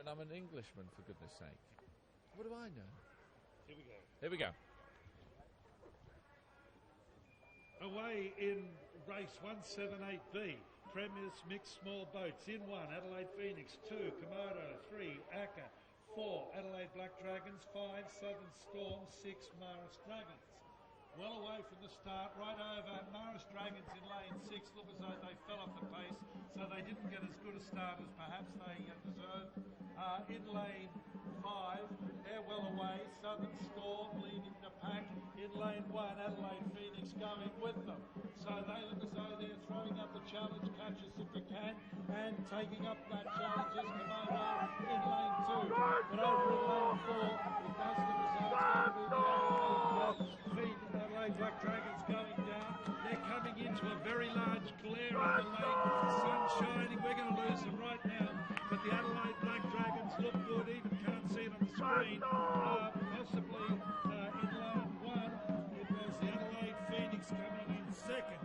and I'm an Englishman, for goodness sake. What do I know? Here we go. Here we go. Away in race 178B, Premier's Mixed Small Boats. In 1, Adelaide Phoenix. 2, Komodo. 3, Akka. 4, Adelaide Black Dragons. 5, Southern Storm. 6, Maris Dragons. Well away from the start, right over Maris Dragons in lane 6. Look as though they fell off the pace, so they didn't get as good a start as perhaps they deserved. In lane 5, they're well away. Southern Storm leading the pack. In lane 1, Adelaide Phoenix going with them. So they look as though they're throwing up the challenge, catch us if you can, and taking up that challenge is Komodo in lane 2. But over in lane 4, it does look as though it's going to be the Adelaide Black Dragons going down. They're coming into a very large glare of the lane with the sun shining. We're going to lose them right now. But the Adelaide Black Dragons look good, even can't see it on the screen. Possibly in lane 1, it was the Adelaide Phoenix coming in second.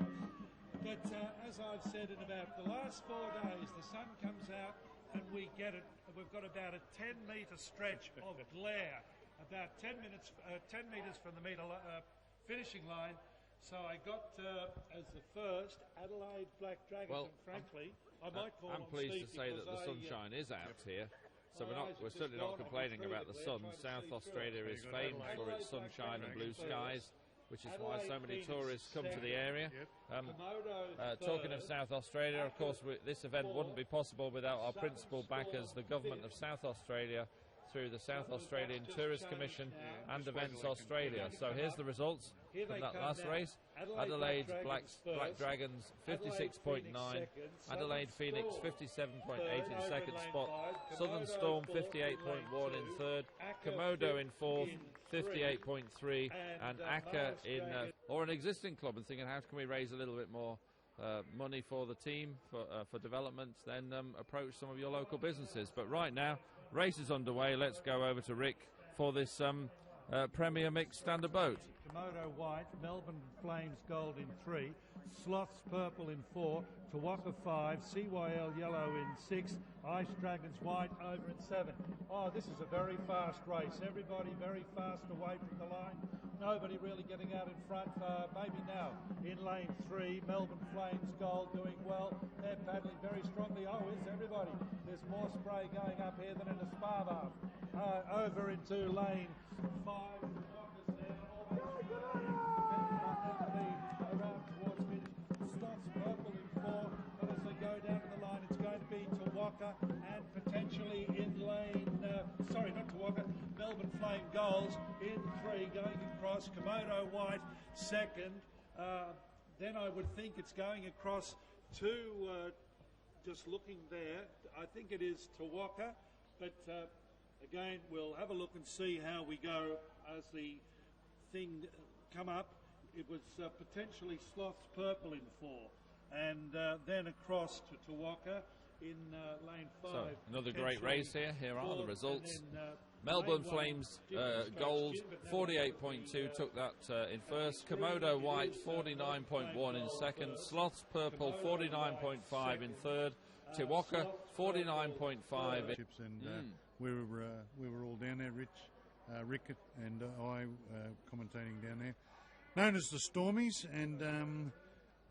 But as I've said, in about the last 4 days, the sun comes out and we get it. We've got about a 10-metre stretch of glare, about 10 metres from the finishing line. So I got as the first Adelaide Black Dragons, well, and frankly, I might call I'm pleased to say that the sunshine is out here. So we're certainly not complaining about the sun. South Australia is famed for its sunshine and blue skies, which is why so many tourists come to the area. Talking of South Australia, of course, this event wouldn't be possible without our principal backers, the Government of South Australia, through the South Australian Tourist Commission and Events Australia. So here's the results from that last race. Adelaide Black Dragons 56.9, Adelaide Phoenix 57.8 in second spot, Southern Storm 58.1 in third, Komodo in fourth 58.3, and Akka in or an existing club, and thinking how can we raise a little bit more money for the team for development, then approach some of your local businesses. But right now, race is underway. Let's go over to Rick for this Premier Mixed Standard Boat. Komodo White, Melbourne Flames Gold in 3, Sloths Purple in 4, Tawaka 5, CYL Yellow in 6, Ice Dragons White over in 7. Oh, this is a very fast race. Everybody very fast away from the line. Nobody really getting out in front. Maybe now in lane 3, Melbourne Flames Gold doing well. They're paddling very strongly. Oh, is everybody? There's more spray going up here than in a spa bath. Over into lane 5. Around towards finish. Slots Purple in 4, but as they go down the line, it's going to be Tawaka and potentially in lane, not Tawaka, Melbourne Flame Goals in 3, going across. Komodo White second. Then I would think it's going across to, just looking there, I think it is Tawaka, but again, we'll have a look and see how we go as the thing come up. It was potentially Sloths Purple in 4, and then across to Tawaka in lane 5. So another great race here. Here are the results. Melbourne Flames Gold 48.2 took that in first. Komodo White 49.1 in second. Sloths Purple 49.5 in third. Tawaka 49.5. And we were all down there. Rick and I commentating down there, known as the Stormies, and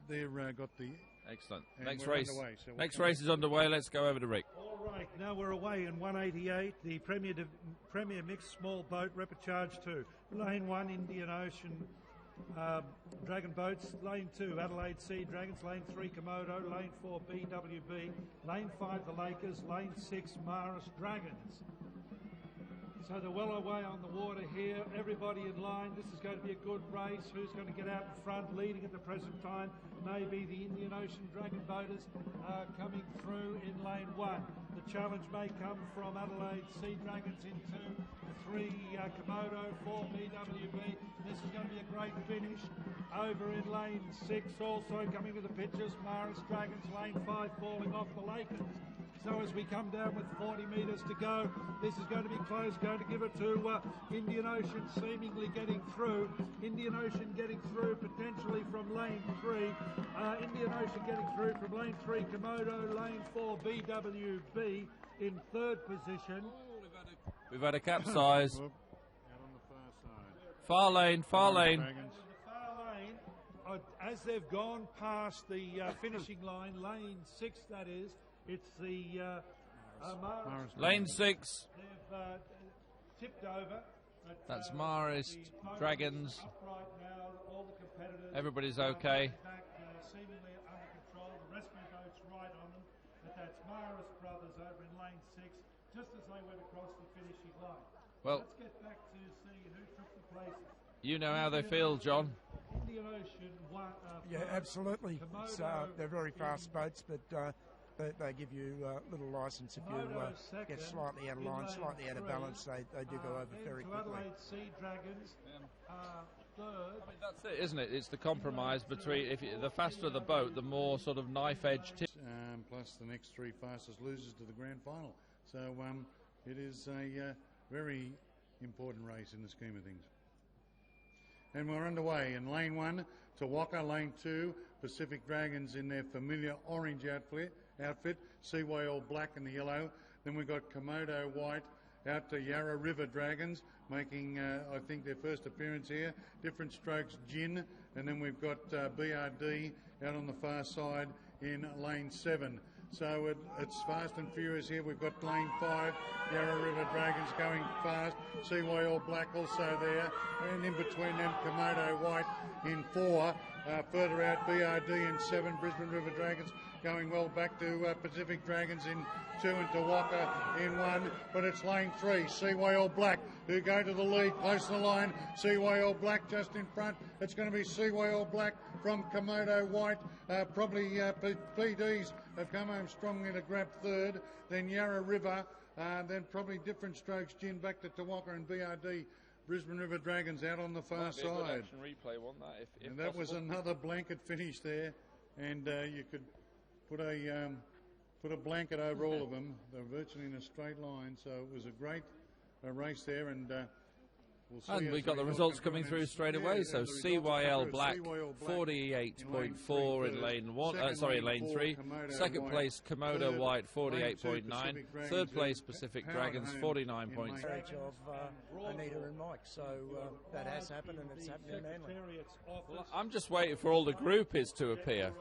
they've got the excellent next race. Underway, so next race is underway. Let's go over to Rick. All right, now we're away in 188, the Premier Mixed Small Boat Repechage 2. Lane 1, Indian Ocean Dragon Boats. Lane 2, Adelaide Sea Dragons. Lane 3, Komodo. Lane 4, BWB. Lane 5, the Lakers. Lane 6, Maris Dragons. So they're well away on the water here. Everybody in line. This is going to be a good race. Who's going to get out in front? Leading at the present time maybe the Indian Ocean Dragon Boaters coming through in lane 1. The challenge may come from Adelaide Sea Dragons in 2, 3 Komodo, 4 BWB. This is going to be a great finish. Over in lane 6 also coming to the pitches, Maris Dragons. Lane 5 falling off the Lakers. So as we come down with 40 metres to go, this is going to be close, going to give it to Indian Ocean seemingly getting through. Indian Ocean getting through potentially from lane 3. Indian Ocean getting through from lane 3, Komodo, lane 4, BWB in 3rd position. We've had a capsize. Out on the far side. Far lane, far lane. Dragons. The far lane, as they've gone past the finishing line, lane 6 that is, it's the Marist. Lane 6. They've tipped over. But, That's Marist, the Dragons. upright now, all the competitors. Everybody's okay. Back, seemingly under control. The rescue boat's right on them. But that's Marist Brothers over in lane 6, just as they went across the finishing line. Well, let's get back to see who took the places. You know how they feel, John. Indian Ocean won. Yeah, absolutely. They're very fast boats, but they give you little license if you get slightly out of line, slightly out of balance. They do go over very quickly. Adelaide Sea Dragons, third. I mean, that's it, isn't it? It's the compromise between the faster the boat, the more sort of knife-edge tip. Plus the next 3 fastest losers to the grand final. So it is a very important race in the scheme of things. And we're underway in lane 1, Tawaka, lane 2, Pacific Dragons in their familiar orange outfit, Seaway all black and the yellow. Then we've got Komodo white out to Yarra River Dragons, making, I think, their first appearance here. Different strokes, Gin. And then we've got BRD out on the far side in lane 7. So it's fast and furious here. We've got lane 5, Yarra River Dragons going fast. Seaway all black also there. And in between them, Komodo white in 4. Further out, BRD in 7, Brisbane River Dragons going well back to Pacific Dragons in 2 and Tawaka in 1. But it's lane 3, Seaway all black, who go to the lead, close to the line. Seaway all black just in front. It's going to be Seaway all black from Komodo white. Probably PDs have come home strongly to grab 3rd. Then Yarra River. Then probably different strokes, Gin back to Tawaka and BRD. Brisbane River Dragons out on the far side. Action replay, wasn't that? If and that was another blanket finish there, and you could put a blanket over all of them. They're virtually in a straight line, so it was a great race there, and we'll see. And we got the results coming through straight away. So CYL Black 48.4 in lane 1. Lane 3. Second place Komodo White 48.9. Third place Pacific Dragons 49.3. Of Anita and Mike. So that has happened, and it's happening in Manly. Well, I'm just waiting for all the groupies to appear.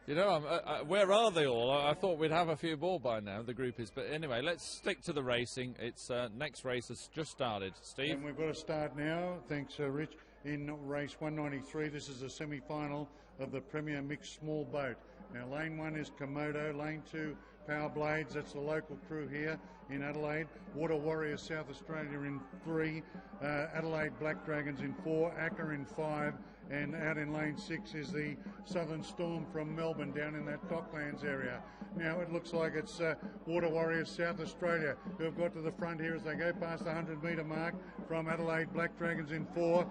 You know, where are they all? I thought we'd have a few more by now, the groupies. But anyway, let's stick to the racing. It's next race has just started. Steve? And we've got to start now. Thanks, Rich. In race 193, this is the semi-final of the Premier Mixed Small Boat. Now, lane 1 is Komodo. Lane 2, Power Blades. That's the local crew here in Adelaide. Water Warriors South Australia in 3. Adelaide Black Dragons in 4. Acker in 5. And out in lane 6 is the Southern Storm from Melbourne down in that Docklands area. Now it looks like it's Water Warriors South Australia who have got to the front here as they go past the 100-metre mark from Adelaide Black Dragons in 4.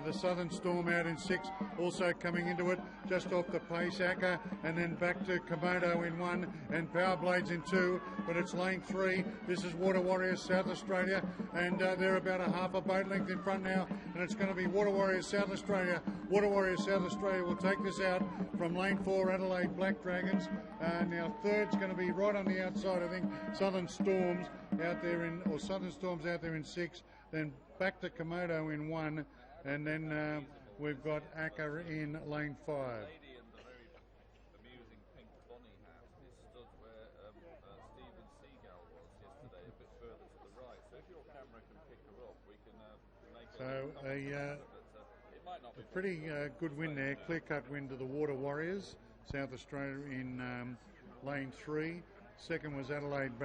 The Southern Storm out in 6, also coming into it just off the pace, Acker, and then back to Komodo in 1 and Power Blades in 2. But it's lane 3. This is Water Warriors South Australia, and they're about a half a boat length in front now, and it's going to be Water Warriors South Australia. Water Warriors South Australia will take this out from lane 4, Adelaide Black Dragons. Now third's going to be right on the outside, I think, Southern Storms out there in, or Southern Storms out there in 6. Then back to Komodo in 1, and then we've got Acker in lane 5. So a pretty good win there, clear-cut win to the Water Warriors, South Australia in lane 3. Second was Adelaide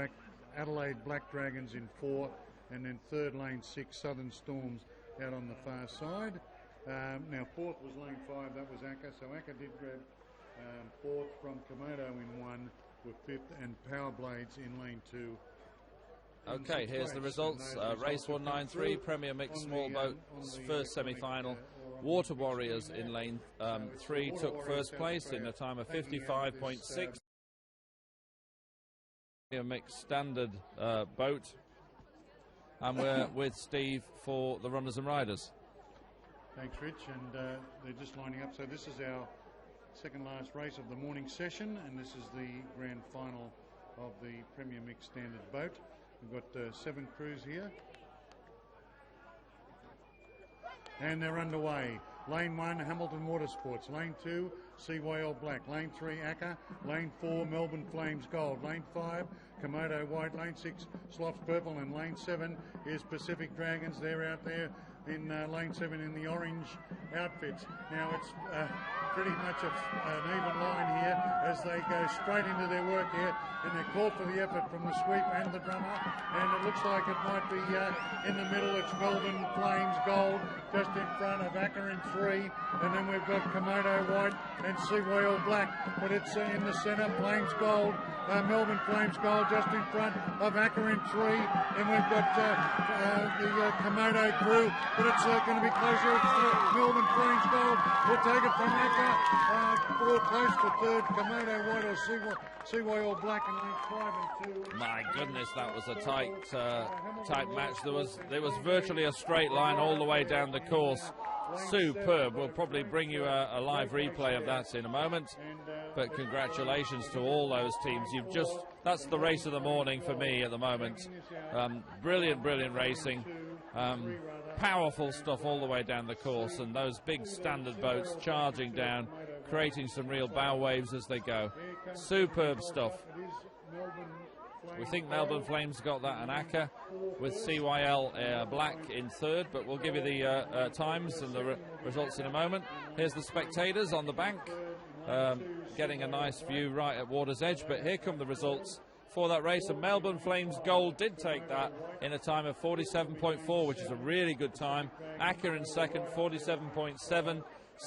Black Dragons in 4, and then third lane 6, Southern Storms out on the far side. Now fourth was lane 5, that was Acker, so Acker did grab fourth from Komodo in 1, with fifth and Power Blades in lane 2. Okay, here's the results. Race 193, Premier Mixed Small Boats, first semi-final. Water Warriors in lane 3 took first place in a time of 55.6. Premier Mixed Standard boat. And we're with Steve for the runners and riders. Thanks, Rich, and they're just lining up. So this is our second last race of the morning session, and this is the grand final of the Premier Mixed Standard Boat. We've got 7 crews here, and they're underway. Lane 1, Hamilton Watersports. Lane 2, CYL Black. Lane 3, Acker. Lane 4, Melbourne Flames Gold. Lane 5, Komodo White. Lane 6, Sloths Purple. And Lane 7 is Pacific Dragons. They're out there in Lane 7 in the orange outfits. Now it's pretty much an even line here as they go straight into their work here, and they're called for the effort from the sweep and the drummer, and it looks like it might be in the middle. It's Melbourne Flames Gold just in front of Acker in 3, and then we've got Komodo White and CYL Black, but it's in the centre, Flames Gold, Melbourne Flames Gold just in front of Acker in 3, and we've got the Komodo crew, but it's going to be closer. It's Melbourne Flames Gold will take it from Acker, or close to third, Komodo White or CYL Black in lane 5 and 2. My goodness, that was a tight match. There was virtually a straight line all the way down the course. Superb. We'll probably bring you a live replay of that in a moment. But congratulations to all those teams. That's the race of the morning for me at the moment. Brilliant racing. Powerful stuff all the way down the course, and those big standard boats charging down, creating some real bow waves as they go. Superb stuff. We think Melbourne Flames got that an Acker with CYL Black in third, but we'll give you the times and the results in a moment. Here's the spectators on the bank, getting a nice view right at water's edge, but here come the results for that race, and Melbourne Flames Gold did take that in a time of 47.4, which is a really good time. Acker in second, 47.7.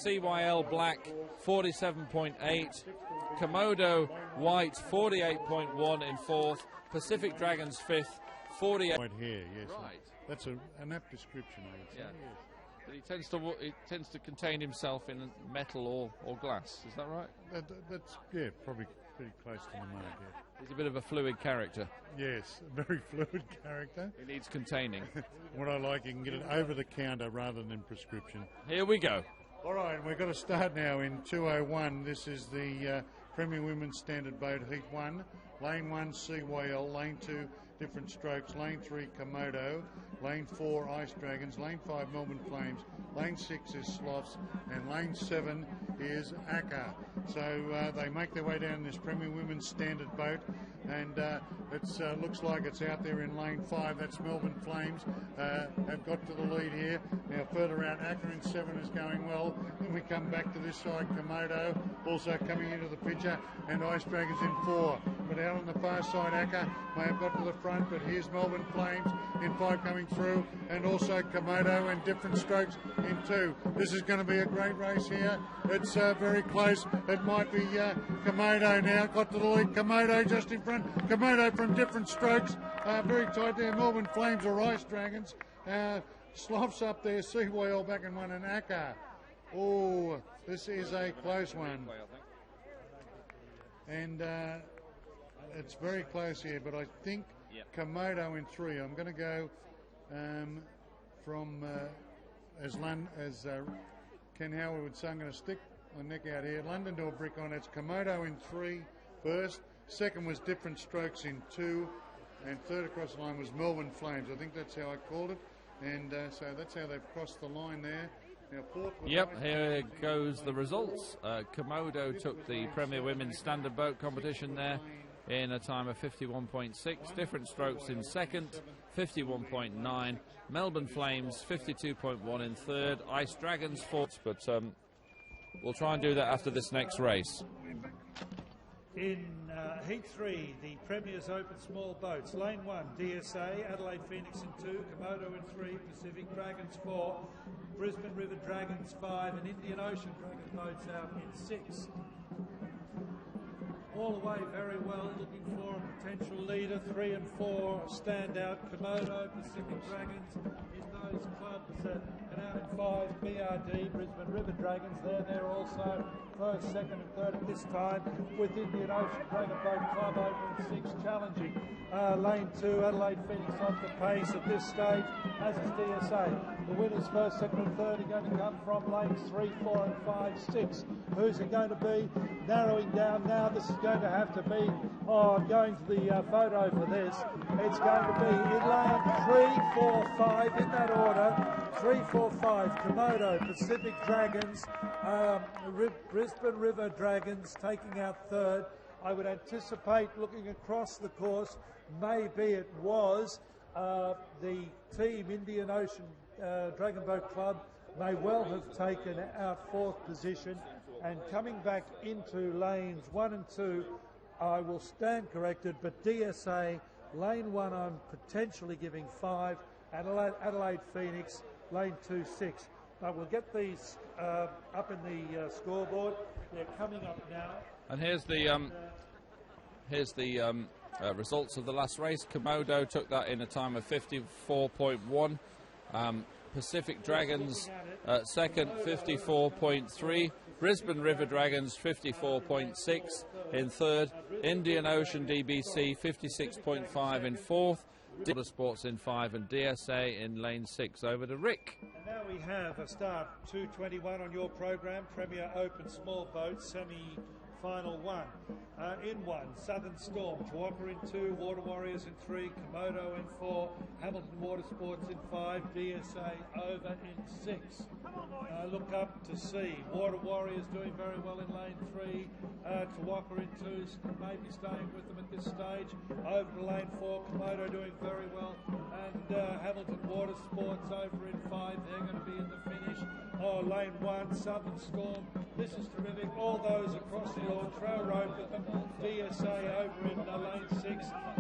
CYL Black, 47.8. Komodo White, 48.1 in fourth. Pacific Dragons fifth, 48. Right here, yes. Right. That's an apt description, I would say. Yeah. Yes. But he tends to contain himself in metal or glass. Is that right? That's probably pretty close to the mark. Yeah. He's a bit of a fluid character. Yes, a very fluid character. He needs containing. What I like, you can get it over the counter rather than prescription. Here we go. All right, we've got to start now in 2:01. This is the Premier Women's Standard Boat Heat 1. Lane 1, CYL. Lane 2, Different Strokes. Lane 3, Komodo. Lane 4, Ice Dragons. Lane 5, Melbourne Flames. Lane 6 is Sloths. And Lane 7 is Acker. So they make their way down this Premier Women's Standard Boat. And it looks like it's out there in lane 5. That's Melbourne Flames. Have got to the lead here. Now further out, Acker in 7 is going well. Then we come back to this side, Komodo also coming into the picture, and Ice Dragons in 4. But out on the far side, Acker may have got to the front, but here's Melbourne Flames in 5 coming through, and also Komodo and Different Strokes in 2. This is going to be a great race here. It's very close. It might be Komodo now. Got to the lead. Komodo just in front. Komodo from Different Strokes. Very tight there. Melbourne Flames or Ice Dragons. Sloths up there. CYL back in 1 and Acker. Oh, this is a close one. And it's very close here, but I think Komodo in 3. I'm going to go from, as Ken Howard would say, I'm going to stick my neck out here. London to a brick on. It's Komodo in 3 first. Second was Different Strokes in 2. And third across the line was Melbourne Flames. I think that's how I called it. And so that's how they've crossed the line there. Now, here goes the results. Komodo took the Premier Women's Standard Boat competition there in a time of 51.6. Different Strokes in second, 51.9. Melbourne Flames, 52.1 in third. Ice Dragons fourth, but we'll try and do that after this next race. In Heat 3, the Premier's Open Small Boats. Lane 1, DSA, Adelaide Phoenix in 2, Komodo in 3, Pacific Dragons 4, Brisbane River Dragons 5, and Indian Ocean Dragon boats out in 6. all the way very well, looking for a potential leader. 3 and 4 stand out. Komodo, Pacific Dragons in those clubs. And out in 5, BRD, Brisbane River Dragons. They're also first, second and third at this time, with Indian Ocean Dragon Boat Club over in 6 challenging. Lane 2, Adelaide Phoenix off the pace at this stage, as is DSA. The winners first, second and third are going to come from lanes 3, 4 and 5, 6. Who's it going to be? Narrowing down now. This is going to have to be, I'm going to the photo for this. It's going to be in lane 3, 4, 5, in that order. 3, 4, 5, Komodo, Pacific Dragons, Brisbane River Dragons taking out third. I would anticipate, looking across the course, maybe it was the team Indian Ocean Dragon Boat Club may well have taken out fourth position, and coming back into lanes 1 and 2, I will stand corrected, but DSA, lane 1 I'm potentially giving 5, Adelaide Phoenix, lane 2, 6. But we'll get these up in the scoreboard. They're coming up now. And here's the results of the last race. Komodo took that in a time of 54.1. Pacific Dragons second, 54.3. Brisbane River Dragons 54.6 in third. Indian Ocean DBC 56.5 in fourth. Sports in 5 and DSA in lane 6. Over to Rick. And now we have a start 2:21 on your program. Premier Open Small Boat semi-final 1. In 1, Southern Storm, Tawaka in 2, Water Warriors in 3, Komodo in 4, Hamilton Water Sports in 5, DSA over in 6. Look up to see Water Warriors doing very well in lane 3, Tawaka in 2, maybe staying with them at this stage. Over to lane 4, Komodo doing very well, and Hamilton Water Sports over in 5, they're going to be in the finish. Oh, lane 1, Southern Storm, this is terrific. All those across the lawn, throw rope with them. DSA over in lane 6,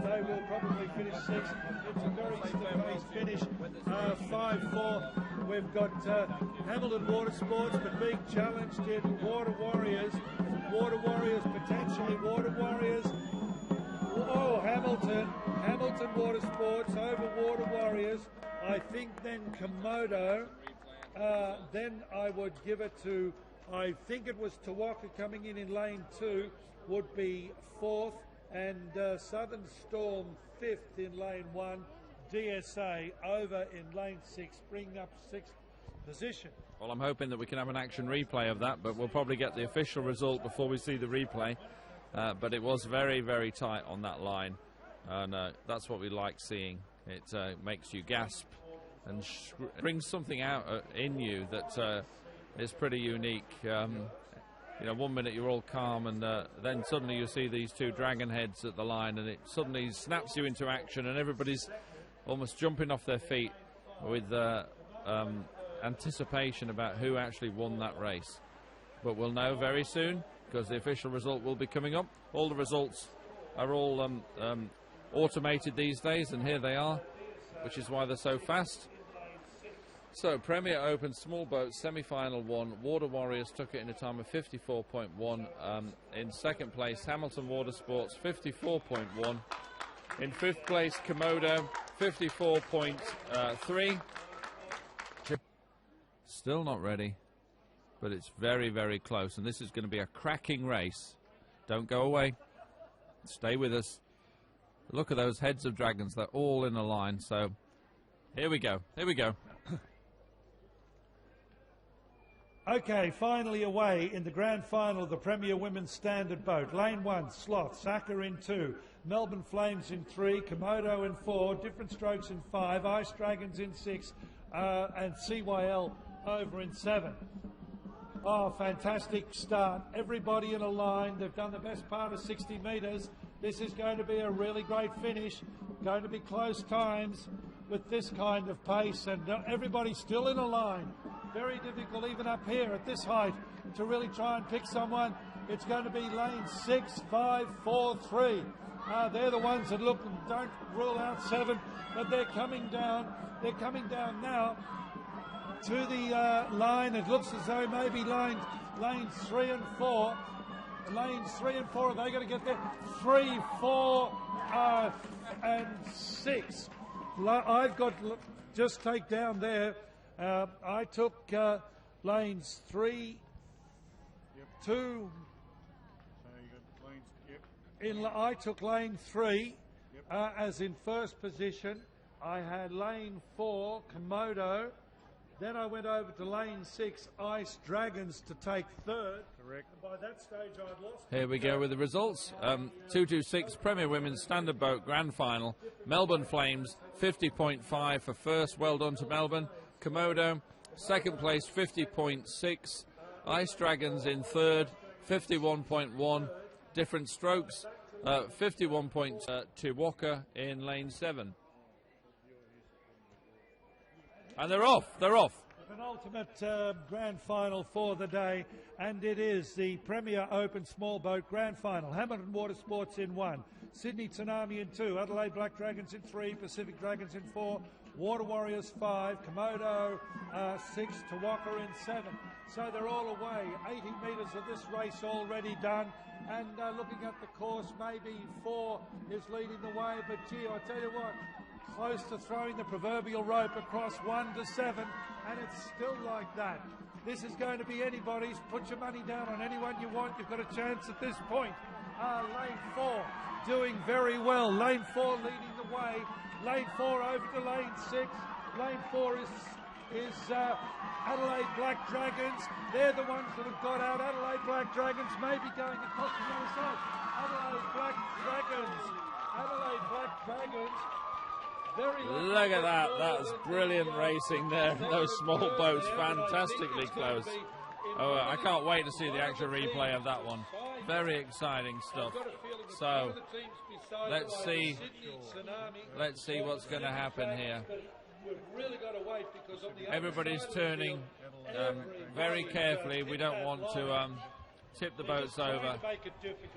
they will probably finish 6th. It's a very stiff finish. 5-4, we've got Hamilton Water Sports, but being challenged in Water Warriors, potentially Water Warriors. Oh, Hamilton Water Sports over Water Warriors. I think then Komodo, then I would give it to, I think it was Tawaka coming in lane 2, would be 4th, and Southern Storm 5th in lane 1, DSA over in lane 6, bringing up 6th position. Well, I'm hoping that we can have an action replay of that, but we'll probably get the official result before we see the replay. But it was very, very tight on that line, and that's what we like seeing. It makes you gasp and brings something out in you that is pretty unique. You know, 1 minute you're all calm, and then suddenly you see these two dragon heads at the line, and it suddenly snaps you into action, and everybody's almost jumping off their feet with anticipation about who actually won that race. But we'll know very soon, because the official result will be coming up. All the results are all automated these days, and here they are, which is why they're so fast. So, Premier Open Small Boat Semi-Final 1, Water Warriors took it in a time of 54.1. In second place, Hamilton Water Sports, 54.1. In fifth place, Komodo, 54.3. Still not ready, but it's very, very close, and this is going to be a cracking race. Don't go away. Stay with us. Look at those heads of dragons. They're all in a line, so here we go. Here we go. Okay, finally away in the grand final of the Premier Women's Standard Boat. Lane 1, Sloth, Saka in 2, Melbourne Flames in 3, Komodo in 4, Different Strokes in 5, Ice Dragons in 6, and CYL over in 7. Oh, fantastic start. Everybody in a line. They've done the best part of 60 metres. This is going to be a really great finish. Going to be close times with this kind of pace, and everybody's still in a line. Very difficult even up here at this height to really try and pick someone. It's going to be lane 6, 5, 4, 3. They're the ones that look and don't rule out 7, but they're coming down. They're coming down now to the line. It looks as though maybe lanes 3 and 4 Lanes 3 and 4, are they going to get there? 3, 4, and 6. I've got, just take down there, I took lanes 3, 2. So you got lanes, yep. I took lane 3 Yep. as in first position. I had lane 4, Komodo. Then I went over to lane 6, Ice Dragons, to take third. Correct. And by that stage, I'd lost. Here we go with the results. 226 Premier Women's Standard Boat Grand Final. Melbourne Flames 50.5 for first. Well done to Melbourne. Komodo second place 50.6. Ice Dragons in third 51.1. Different strokes 51.2. Walker in lane 7. And they're off. They're off. Penultimate grand final for the day, and it is the Premier Open Small Boat Grand Final. Hamilton Water Sports in 1, Sydney Tsunami in 2, Adelaide Black Dragons in 3, Pacific Dragons in 4, Water Warriors 5, Komodo 6, Tawaka in 7. So they're all away. 80 metres of this race already done, and looking at the course, maybe 4 is leading the way, but gee, I tell you what, close to throwing the proverbial rope across 1 to 7, and it's still like that. This is going to be anybody's. Put your money down on anyone you want. You've got a chance at this point. Lane 4 doing very well. Lane 4 leading the way. Lane 4 over to lane 6. Lane 4 is Adelaide Black Dragons. They're the ones that have got out. Adelaide Black Dragons may be going across the other side. Adelaide Black Dragons. Adelaide Black Dragons. Look at that. That's brilliant racing there. Those small boats, fantastically close. Oh, I can't wait to see the actual replay of that one. Very exciting stuff. So, let's see what's going to happen here. Everybody's turning very carefully. We don't want to tip the boats over,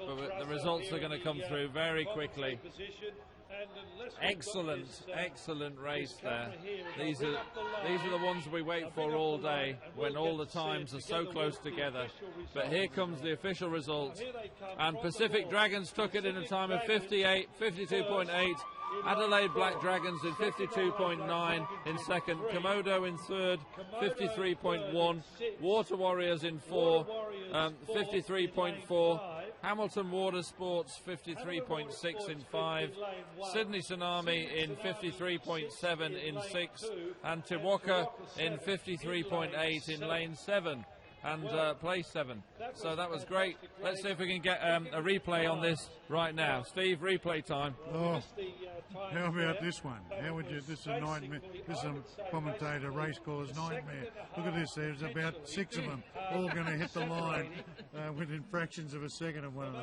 but the results are going to come through very quickly. Excellent race there. These are the ones we wait for all day, when all the times are so close together. But here comes the official results, and Pacific Dragons took it in a time of 52.8. Adelaide Black Dragons in 52.9 in second. Komodo in third, 53.1. Water Warriors in 4, 53.4. Hamilton Water Sports 53.6 in 5. Sydney Tsunami in 53.7 in 6. And Tawaka in 53.8 in lane 7 and place 7. So that was great. Let's see if we can get a replay on this right now. Steve, replay time. Oh, how about this one? How would you? This is a nightmare. This is a commentator racecourse nightmare. Look at this. There's about 6 of them, all going to hit the line within fractions of a second of one another.